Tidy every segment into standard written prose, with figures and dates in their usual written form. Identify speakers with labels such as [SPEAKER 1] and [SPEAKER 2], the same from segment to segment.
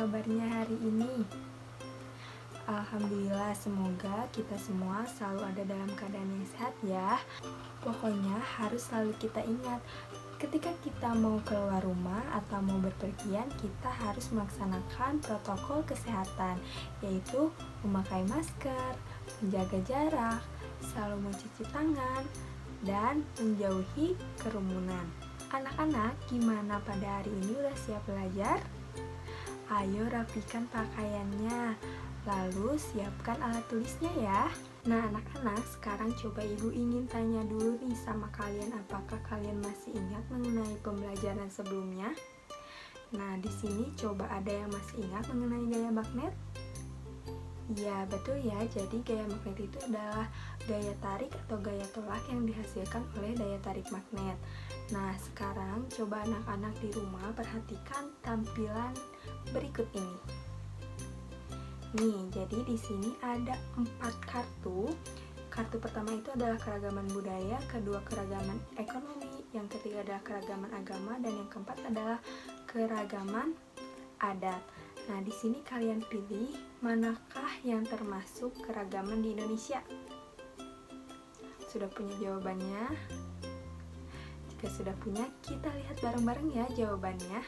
[SPEAKER 1] kabarnya hari ini? Alhamdulillah, semoga kita semua selalu ada dalam keadaan yang sehat ya. Pokoknya harus selalu kita ingat, ketika kita mau keluar rumah atau mau berpergian, kita harus melaksanakan protokol kesehatan, yaitu memakai masker, menjaga jarak, selalu mencuci tangan, dan menjauhi kerumunan. Anak-anak, gimana pada hari ini, udah siap belajar? Ayo rapikan pakaiannya, lalu siapkan alat tulisnya ya. Nah anak-anak, sekarang coba ibu ingin tanya dulu nih sama kalian, apakah kalian masih ingat mengenai pembelajaran sebelumnya? Nah di sini coba ada yang masih ingat mengenai gaya magnet? Ya betul ya, jadi gaya magnet itu adalah gaya tarik atau gaya tolak yang dihasilkan oleh daya tarik magnet. Nah sekarang coba anak-anak di rumah perhatikan tampilan berikut ini. Nih, jadi di sini ada 4 kartu. Kartu pertama itu adalah keragaman budaya, kedua keragaman ekonomi, yang ketiga adalah keragaman agama, dan yang keempat adalah keragaman adat. Nah, di sini kalian pilih manakah yang termasuk keragaman di Indonesia? Sudah punya jawabannya? Jika sudah punya, kita lihat bareng-bareng ya jawabannya.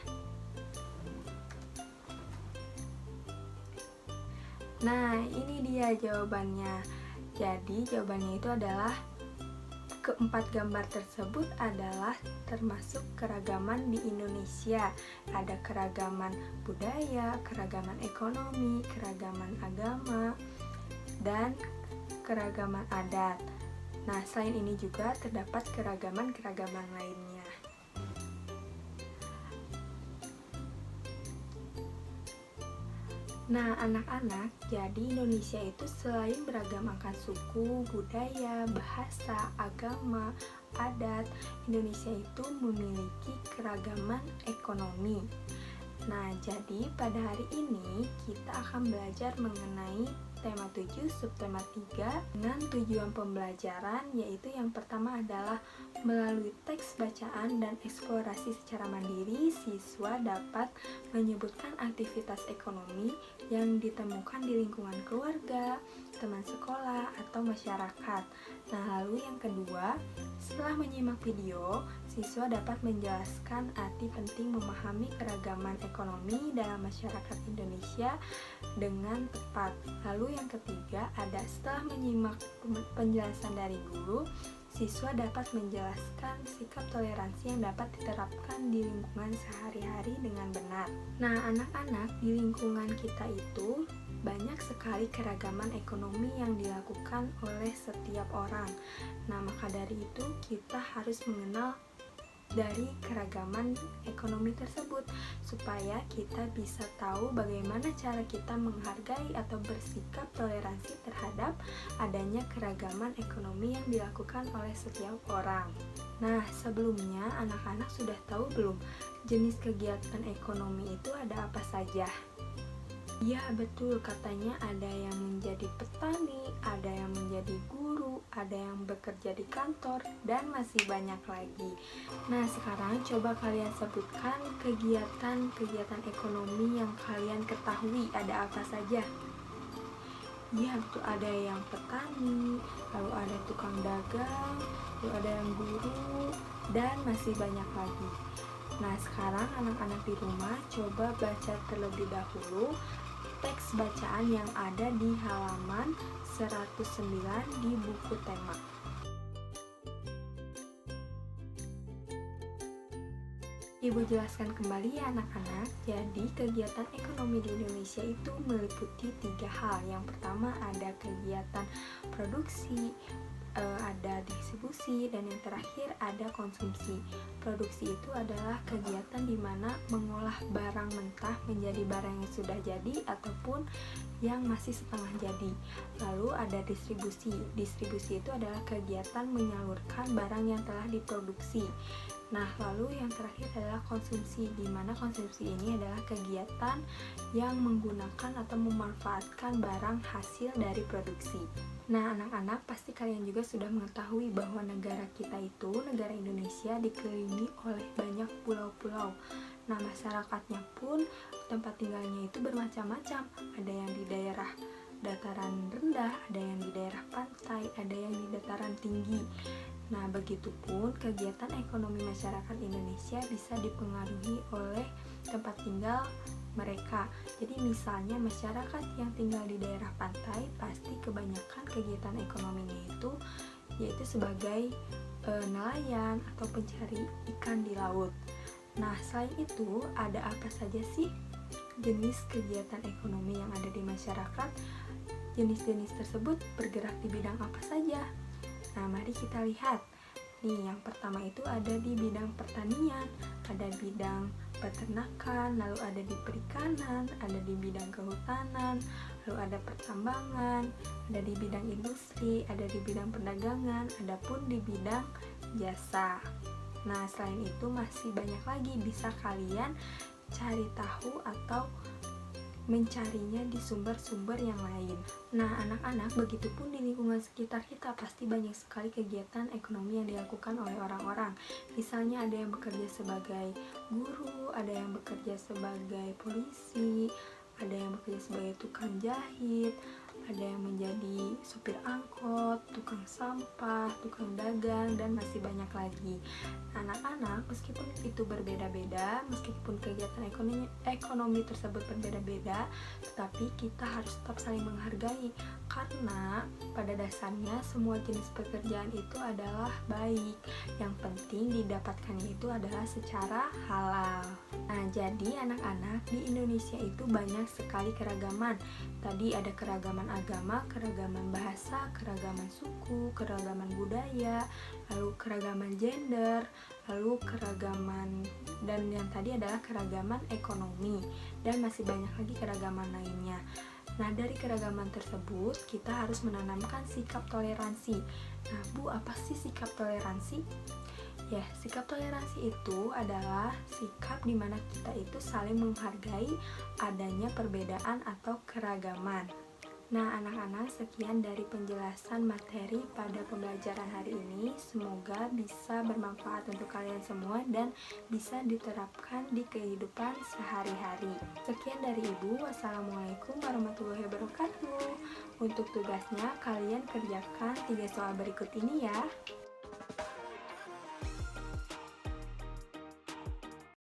[SPEAKER 1] Nah, ini dia jawabannya. Jadi, jawabannya itu adalah keempat gambar tersebut adalah termasuk keragaman di Indonesia. Ada keragaman budaya, keragaman ekonomi, keragaman agama, dan keragaman adat. Nah, selain ini juga terdapat keragaman-keragaman lainnya. Nah, anak-anak, jadi Indonesia itu selain beragam akan suku, budaya, bahasa, agama, adat, Indonesia itu memiliki keragaman ekonomi. Nah, jadi pada hari ini kita akan belajar mengenai tema 7, subtema 3 dengan tujuan pembelajaran, yaitu yang pertama adalah melalui teks bacaan dan eksplorasi secara mandiri, siswa dapat menyebutkan aktivitas ekonomi yang ditemukan di lingkungan keluarga, teman sekolah, atau masyarakat. Nah, lalu yang kedua, setelah menyimak video, siswa dapat menjelaskan arti penting memahami keragaman ekonomi dalam masyarakat Indonesia dengan tepat. Lalu yang ketiga, ada setelah menyimak penjelasan dari guru, siswa dapat menjelaskan sikap toleransi yang dapat diterapkan di lingkungan sehari-hari dengan benar. Nah, anak-anak, di lingkungan kita itu banyak sekali keragaman ekonomi yang dilakukan oleh setiap orang. Nah, maka dari itu kita harus mengenal dari keragaman ekonomi tersebut supaya kita bisa tahu bagaimana cara kita menghargai atau bersikap toleransi terhadap adanya keragaman ekonomi yang dilakukan oleh setiap orang. Nah, sebelumnya anak-anak sudah tahu belum jenis kegiatan ekonomi itu ada apa saja? Ya betul, katanya ada yang menjadi petani, ada yang menjadi guru, ada yang bekerja di kantor, dan masih banyak lagi. Nah sekarang coba kalian sebutkan kegiatan-kegiatan ekonomi yang kalian ketahui ada apa saja. Ya betul, ada yang petani, lalu ada tukang dagang, lalu ada yang guru, dan masih banyak lagi. Nah sekarang anak-anak di rumah coba baca terlebih dahulu teks bacaan yang ada di halaman 109 di buku tema. Ibu jelaskan kembali ya anak-anak. Jadi kegiatan ekonomi di Indonesia itu meliputi 3 hal. Yang pertama ada kegiatan produksi, ada distribusi, dan yang terakhir ada konsumsi. Produksi itu adalah kegiatan di mana mengolah barang mentah menjadi barang yang sudah jadi ataupun yang masih setengah jadi. Lalu ada distribusi. Distribusi itu adalah kegiatan menyalurkan barang yang telah diproduksi. Nah, lalu yang terakhir adalah konsumsi, di mana konsumsi ini adalah kegiatan yang menggunakan atau memanfaatkan barang hasil dari produksi. Nah, anak-anak, pasti kalian juga sudah mengetahui bahwa negara kita itu, negara Indonesia, dikelilingi oleh banyak pulau-pulau. Nah, masyarakatnya pun tempat tinggalnya itu bermacam-macam. Ada yang di daerah dataran rendah, ada yang di daerah pantai, ada yang di dataran tinggi. Nah, begitupun kegiatan ekonomi masyarakat Indonesia bisa dipengaruhi oleh tempat tinggal mereka. Jadi misalnya masyarakat yang tinggal di daerah pantai pasti kebanyakan kegiatan ekonominya itu yaitu sebagai nelayan atau pencari ikan di laut. Nah, selain itu ada apa saja sih jenis kegiatan ekonomi yang ada di masyarakat? Jenis-jenis tersebut bergerak di bidang apa saja? Nah, mari kita lihat. Nih, yang pertama itu ada di bidang pertanian, ada bidang peternakan, lalu ada di perikanan, ada di bidang kehutanan, lalu ada pertambangan, ada di bidang industri, ada di bidang perdagangan, ada pun di bidang jasa. Nah, selain itu masih banyak lagi, bisa kalian cari tahu atau mencarinya di sumber-sumber yang lain. Nah, anak-anak, begitupun di lingkungan sekitar kita pasti banyak sekali kegiatan ekonomi yang dilakukan oleh orang-orang. Misalnya ada yang bekerja sebagai guru, ada yang bekerja sebagai polisi, ada yang bekerja sebagai tukang jahit, ada yang menjadi supir angkot, tukang sampah, tukang dagang, dan masih banyak lagi. Anak-anak, meskipun itu berbeda-beda, meskipun kegiatan ekonomi tersebut berbeda-beda, tetapi kita harus tetap saling menghargai, karena pada dasarnya semua jenis pekerjaan itu adalah baik. Yang penting didapatkannya itu adalah secara halal. Nah, jadi anak-anak, di Indonesia itu banyak sekali keragaman. Tadi ada keragaman agama, keragaman bahasa, keragaman suku, keragaman budaya, lalu keragaman gender, lalu keragaman, dan yang tadi adalah keragaman ekonomi, dan masih banyak lagi keragaman lainnya. Nah, dari keragaman tersebut kita harus menanamkan sikap toleransi. Nah, Bu, apa sih sikap toleransi? Ya, sikap toleransi itu adalah sikap di mana kita itu saling menghargai adanya perbedaan atau keragaman. Nah, anak-anak, sekian dari penjelasan materi pada pembelajaran hari ini. Semoga bisa bermanfaat untuk kalian semua dan bisa diterapkan di kehidupan sehari-hari. Sekian dari Ibu. Wassalamualaikum warahmatullahi wabarakatuh. Untuk tugasnya, kalian kerjakan 3 soal berikut ini ya.